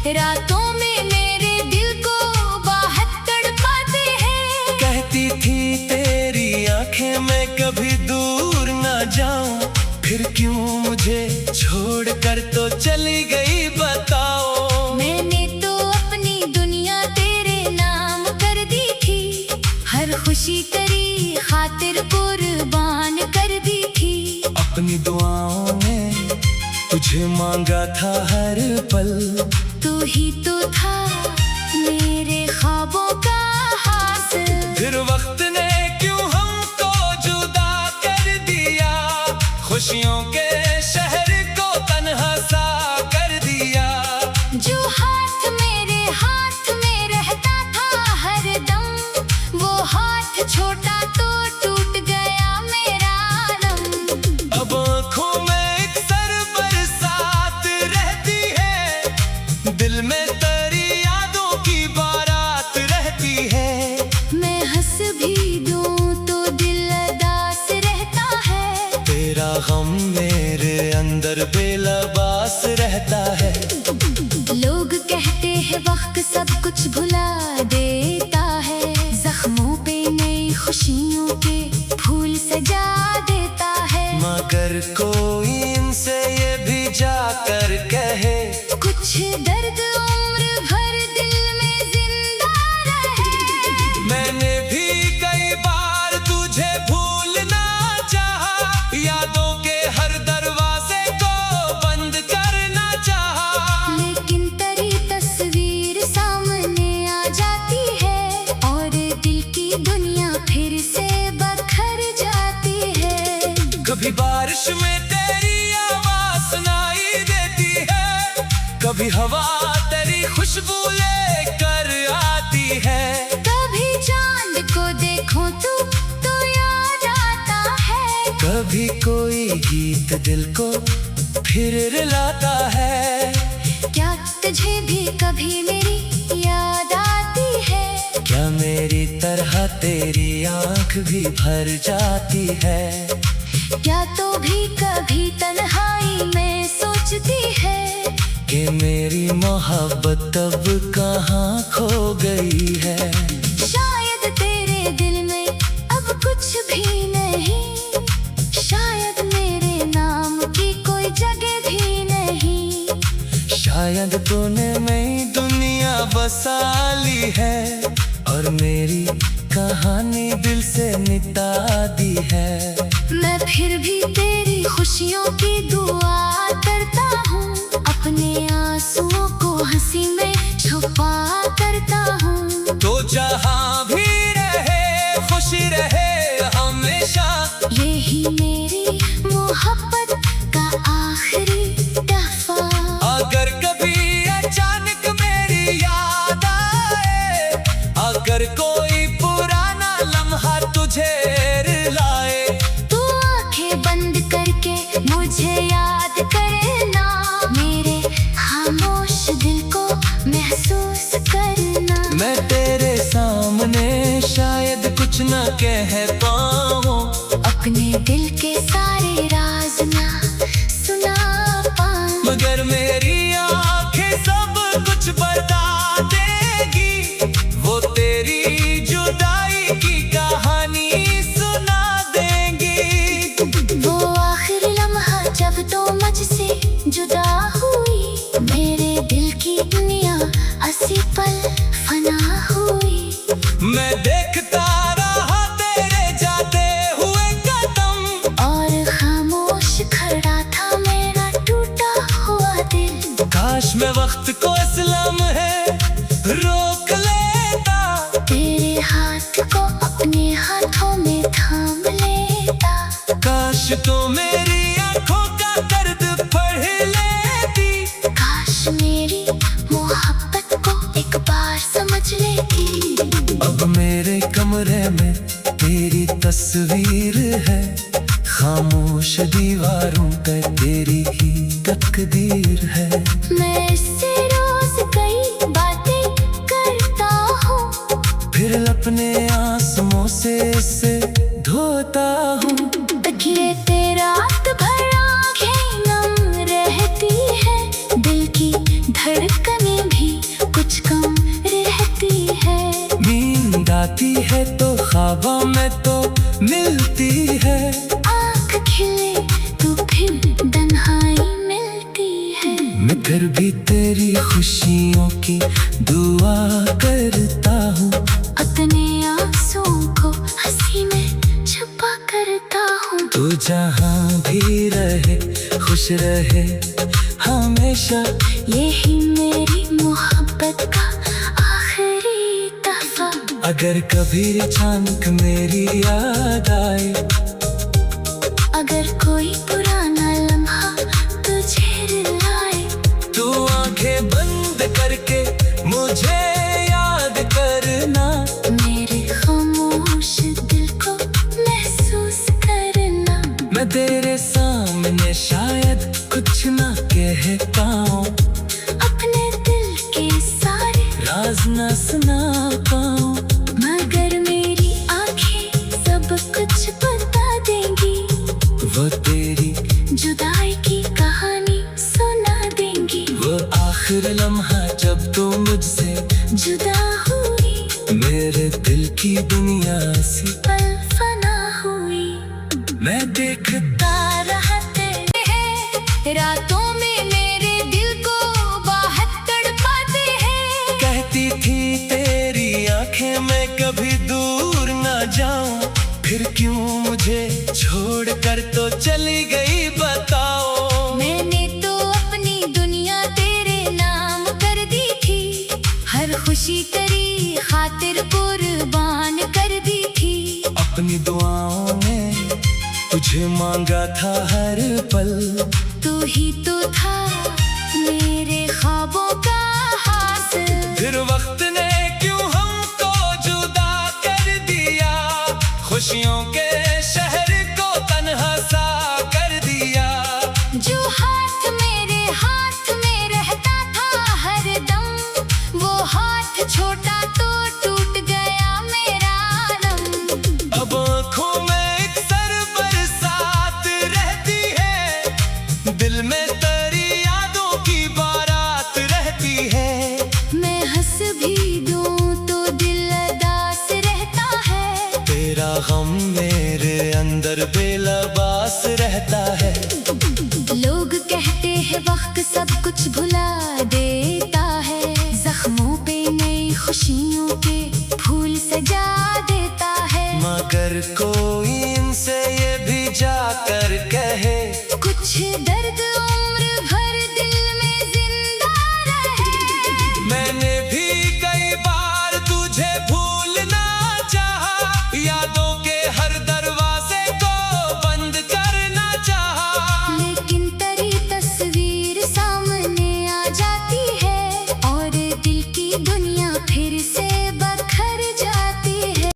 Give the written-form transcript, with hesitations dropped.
रातों में मेरे दिल को बाहर तड़पाते हैं। कहती थी तेरी आंखें मैं कभी दूर ना जाऊं, फिर क्यों मुझे छोड़कर तो चली गई बताओ। मैंने तो अपनी दुनिया तेरे नाम कर दी थी, हर खुशी तेरी खातिर कुर्बान कर दी थी। अपनी दुआओं में तुझे मांगा था हर पल, तू ही तो था मेरे ख्वाबों का हासिल। फिर वक्त ने क्यों हमको जुदा कर दिया, खुशियों के शहर को तन्हा सा कर दिया। जो हाथ मेरे हाथ में रहता था हर दम, वो हाथ छोटा तो टूट गया मेरा आलम। अब आँखों में एक सर बरसात रहती है, दिल में तेरी यादों की बारात रहती है। मैं हंस भी दूं तो दिल उदास रहता है, तेरा गम मेरे अंदर बेलबास रहता है। लोग कहते हैं वक्त सब कुछ भुला देता है, जख्मों पे नई खुशियों के फूल सजा देता है। मगर कोई इनसे ये भी जाकर कहे, कुछ दर्द उम्र भर दिल में जिंदा रहे। मैंने भी कई बार तुझे भूलना चाहा, यादों के हर दरवाजे को बंद करना चाहा। लेकिन तेरी तस्वीर सामने आ जाती है, और दिल की दुनिया फिर से बखर जाती है। कभी बारिश में तेरी आवाज सुनाई देती है, कभी हवा तेरी खुशबू लेकर आती है। कभी चांद को देखो तो याद आता है, कभी कोई गीत दिल को फिर रुलाता है। क्या तुझे भी कभी मेरी याद आती है? क्या मेरी तरह तेरी आंख भी भर जाती है? क्या तो भी कभी तन्हाई में सोचती है कि मेरी मोहब्बत अब कहाँ खो गई है? शायद तेरे दिल में अब कुछ भी नहीं, शायद मेरे नाम की कोई जगह भी नहीं। शायद तूने नई दुनिया बसा ली है, और मेरी कहानी दिल से मिटा दी है। मैं फिर भी तेरी खुशियों की दुआ करता हूँ, अपने आंसुओं को हंसी में छुपा करता हूँ। तो जहाँ भी रहे खुशी रहे हमेशा, यही मेरी मोहब्बत का आखिरी दफा। अगर कभी अचानक मेरी याद आए, अगर कोई पुराना लम्हा तुझे रुलाए, तू आंखें बंद करके मुझे याद करना, मेरे खामोश दिल को महसूस करना। मैं तेरे सामने शायद कुछ न कह पाऊं, अपने दिल के सारे राज ना सुना पाऊं, मगर मेरी आंखें सब कुछ बता देगी। वो तेरी जुदाई की कहानी सुना देंगी। वो आखिरी लम्हा जब तो मुझसे जुदा हुई, मेरे दिल की दुनिया अस्सी पल फना हुई। मैं देखता रहा तेरे जाते हुए कदम, और खामोश खड़ा था मेरा टूटा हुआ दिल। काश मैं वक्त को इस्लाम है रोक लेता, तेरे हाथ को अपने हाथों में थाम लेता। काश तो मेरी आंखों का दर्द पढ़ लेती, काश मेरी मोहब्बत को एक बार समझ लेती। अब मेरे कमरे में तेरी तस्वीर है, खामोश दीवारों पे तेरी ही तकदीर है। मैं इससे रोज कई बातें करता हूँ, फिर अपने आंसुओं से इसे धोता हूँ। तकिए ते रात भर आँखें नम रहती है, दिल की धड़कनें भी ख्वाबों में तो मिलती है। आँख खिले तो फिर तन्हाई मिलती है। मैं फिर भी तेरी खुशियों की दुआ करता हूँ। अपने आंसुओं को हंसी में छुपा करता हूँ। तू जहाँ भी रहे खुश रहे हमेशा। यही मेरी मोहब्बत का आखिरी तहफा। अगर कभी अचानक मेरी याद आए, अगर कोई पुराना लम्हा तुझे रुलाए, तू आंखें बंद करके मुझे याद करना। मेरे खामोश दिल को महसूस करना। मैं तेरे सामने शायद कुछ ना कह पाऊं, अपने दिल के सारे राज ना सुना पाऊं, मगर मेरी आंखें सब कुछ बता देंगी। वो तेरी जुदाई की कहानी सुना देंगी। वो आखिर लम्हा जब तू मुझसे जुदा हुई, मेरे दिल की दुनिया से पल फना हुई। मैं देखता रहते हैं रातों में मेरे दिल को बाहर तड़पाते हैं। कहती थी तेरी आंखें मैं कभी दूर ना जाऊं, फिर क्यों मुझे छोड़ कर तो चली गई बताओ। मैंने तो अपनी दुनिया तेरे नाम कर दी थी। हर खुशी तेरी खातिर कुर्बान कर दी थी। अपनी दुआओं में तुझे मांगा था हर पल। तू ही तो था मेरे ख्वाबों का हासिल। फिर वक्त ने क्यों हमको जुदा कर दिया, खुशियों के शहर को तन्हा सा कर दिया। जो हाथ मेरे हाथ में रहता था हर दम, वो हाथ छोटा तो टूट गया मेरा आलम। अब आँखों में एक सर बरसात रहती है, दिल में तेरी यादों की बारात रहती है। मैं हंस भी दूं तो दिल उदास रहता है। तेरा गम मेरे अंदर बेलबास रहता है। लोग कहते हैं वक्त सब कुछ भुला देता है। जख्मों पे नई खुशियों के फूल सजा देता है। मगर को